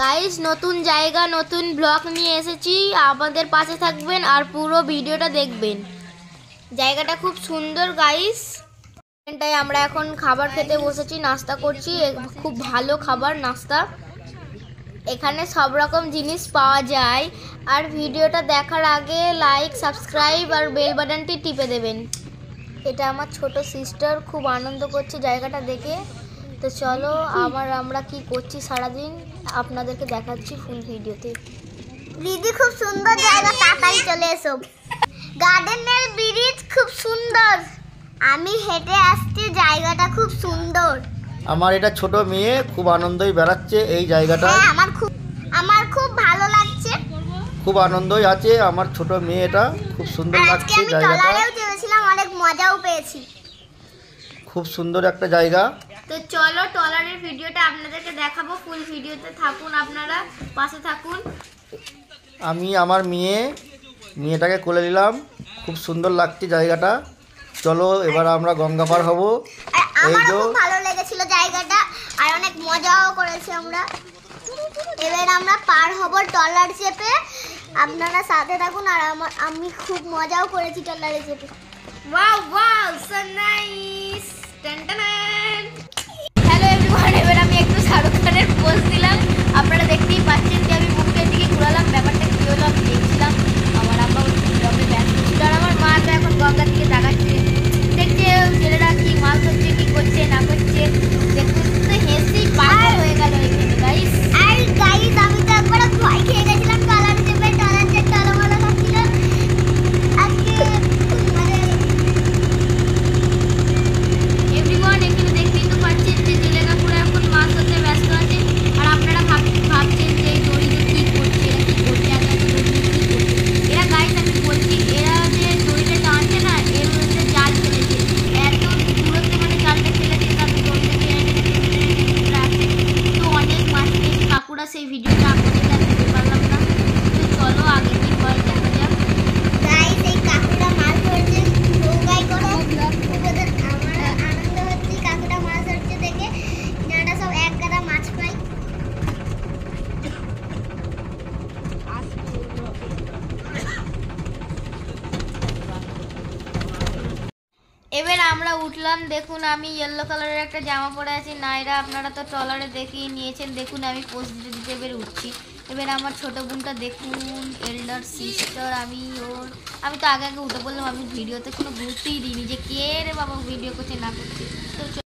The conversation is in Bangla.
গাইস নতুন জায়গা নতুন ব্লগ নিয়ে এসেছি, আমাদের পাশে থাকবেন আর পুরো ভিডিওটা দেখবেন। জায়গাটা খুব সুন্দর গাইস। এখানটায় আমরা এখন খাবার খেতে বসেছি, নাস্তা করছি। খুব ভালো খাবার নাস্তা, এখানে সব রকম জিনিস পাওয়া যায়। আর ভিডিওটা দেখার আগে লাইক সাবস্ক্রাইব আর বেল বাটনটি টিপে দেবেন। এটা আমার ছোট সিস্টার খুব আনন্দ করছে জায়গাটা দেখে। তো চলো আমরা কি করছি সারাদিন আপনাদেরকে দেখাচ্ছি ফুল ভিডিওতে। দিদি খুব সুন্দর জায়গা, তাড়াতাড়ি চলে এসো। গার্ডেনের ব্রিজ খুব সুন্দর, আমি হেঁটে আসছি, জায়গাটা খুব সুন্দর। আমার এটা ছোট মেয়ে খুব আনন্দই বেড়াচ্ছে এই জায়গাটা। হ্যাঁ, আমার খুব ভালো লাগছে, খুব আনন্দই আছে আমার ছোট মেয়ে, এটা খুব সুন্দর লাগছে আমি জায়গাটা। ট্রলারেও চেপেছিলাম, অনেক মজাও পেয়েছি। খুব সুন্দর একটা জায়গা। তো চলো ট্রলারের ভিডিওটা আপনাদেরকে দেখাবো, ফুল ভিডিওতে থাকুন, আপনারা পাশে থাকুন। আমি আমার মেয়েটাকে কোলে নিলাম, খুব সুন্দর লাগছে জায়গাটা। চলো এবার আমরা গঙ্গা পার হব। এই আমারও যে খুব ভালো লেগেছিল জায়গাটা, আর অনেক মজাও করেছি আমরা। এবার আমরা পার হব ট্রলার চেপে, আপনারা সাথে থাকুন। আর আমি খুব মজাও করেছি ট্রলারে চেপে। Wow wow so nice. Hello everyone, এবার আমি একটু শাহরুখ খানের পোজ দিলাম। আপনারা দেখতেই পাচ্ছেন যে আমি মুখের দিকে ঘুরালাম। ব্যাপারটা কি হলো আমি দেখছিলাম, আমার আব্বা জবে ব্যস্ত ছিল আর আমার মা তো এখন গঙ্গার দিকে তাকাচ্ছে, দেখছে ছেলেরা কি মাছ ধরছে, কি করছে না করছে। দেখুন তো হেসেই পাগল হয়ে গেল এখানে গাইস। আর গাইস আমি তো একবার ভয় খেয়ে গেছিলাম ট্রলার চেপে, ট্রলার যে টলামালা খাচ্ছিল। আজকে খুব মজা এভরিওয়ান এখানে দেখতেই তো পাচ্ছেন যে জেলেরা পুরো এখন মাছ ধরতে ব্যস্ত আছে। আর আপনারা ভাবছেন যে এই দড়িতে কি করছে, এরা কি করছে, এত এত দড়ি নিয়ে কি করছে এরা। গাইস আমি বলছি, এরা যে দড়িটা টানছে না, এর মধ্যে জাল ফেলেছে। এত দূরত্বে মানে জালটা ফেলেছে, তারপর দড়িটা টেনে রাখছে। তো অনেক মাছ পেয়েছে কাকুরা, সেই ভিডিওটা আপনাদেরকে আর দিতে পারলাম না। তো চলো আগে কি হয় দেখা যাক। গাইস এই কাকুটা মাছ ধরছে নৌকায় করে। ওদের আমার আনন্দ হচ্ছে কাকুটা মাছ ধরছে দেখে, আমরা সব এক গাদা মাছ পাই। এবার আমরা উঠলাম। দেখুন আমি ইয়েলো কালারের একটা জামা পরে আছি, নাইরা আপনারা তো ট্রলারে দেখিয়ে নিয়েছেন। দেখুন আমি পোজ দিতে দিতে এবার উঠছি। এবার আমার ছোটো বোনটা দেখুন, এল্ডার সিস্টার, আমি তো আগে উঠে বললাম, আমি ভিডিওতে কোনো গুরুত্বই দিইনি যে কে রে বাবা ভিডিও করছে না করছে। তো